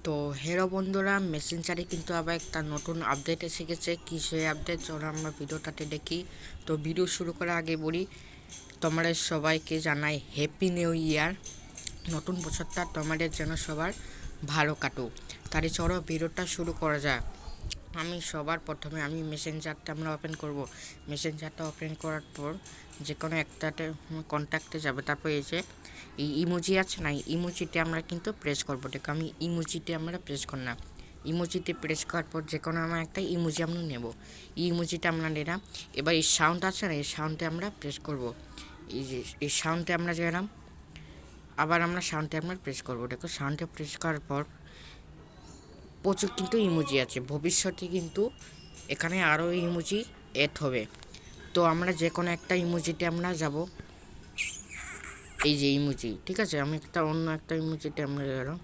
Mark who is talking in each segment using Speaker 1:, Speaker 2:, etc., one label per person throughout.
Speaker 1: তো হেরো বন্ধুরা, মেসেঞ্জারে কিন্তু আবার একটা নতুন আপডেট এসে গেছে। কি সেই আপডেট, চলো আমরা ভিডিওটাতে দেখি। তো ভিডিও শুরু করার আগে বলি, তোমাদের সবাইকে জানাই হ্যাপি নিউ ইয়ার। নতুন বছরটা তোমাদের যেন সবার ভালো কাটুক। তাই চলো ভিডিওটা শুরু করা যাক। সবার প্রথমে আমি মেসেঞ্জারটা আমরা ওপেন করব। মেসেঞ্জারটা ওপেন করার পর যে কোনো একটাতে কন্ট্যাক্টে যাবে, তারপর এই যে এই ইমোজি আছে না, ইমোজিতে আমরা কিন্তু প্রেস করবো। দেখো আমি ইমোজিতে আমরা প্রেস করলাম। ইমোজিতে প্রেস করার পর যে কোনো আমরা একটা ইমোজি আমরা নেব। এই ইমোজিটা আমরা নিলাম। এবার এই সাউন্ড আছে না, এই সাউন্ডে আমরা প্রেস করব। এই যে এই সাউন্ডে আমরা গেলাম, আবার আমরা সাউন্ডে আমরা প্রেস করব। দেখো সাউন্ডে প্রেস করার পর প্রচুর কিন্তু ইমোজি আছে, ভবিষ্যতে কিন্তু এখানে আরও ইমোজি এড হবে। তো আমরা যে কোনো একটা ইমোজিতে আমরা যাব। এই যে ইমোজি, ঠিক আছে, আমি অন্য একটা ইমোজিতে আমরা গেলাম।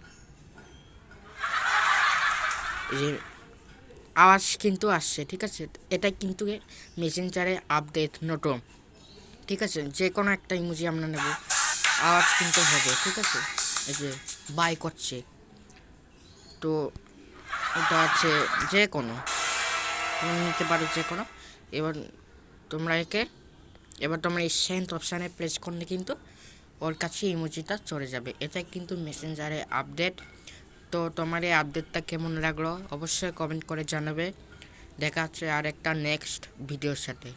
Speaker 1: এই যে আওয়াজ কিন্তু আসছে, ঠিক আছে, এটা কিন্তু মেসেঞ্জারে আপডেট নতুন, ঠিক আছে। যে কোনো একটা ইমোজি আমরা নেব, আওয়াজ কিন্তু হবে, ঠিক আছে। এই যে বাই করছে, তো এটা আছে যে কোনো তুমি নিতে পারো, যে কোনো। এবার তোমরা তোমরা এই সেন্ট অপশানে প্রেস করলে কিন্তু ওর কাছে ইমোজিটা চলে যাবে। এটা কিন্তু মেসেঞ্জারে আপডেট। তো তোমার এই আপডেটটা কেমন লাগলো অবশ্যই কমেন্ট করে জানাবে। দেখা হচ্ছে আর একটা নেক্সট ভিডিওর সাথে।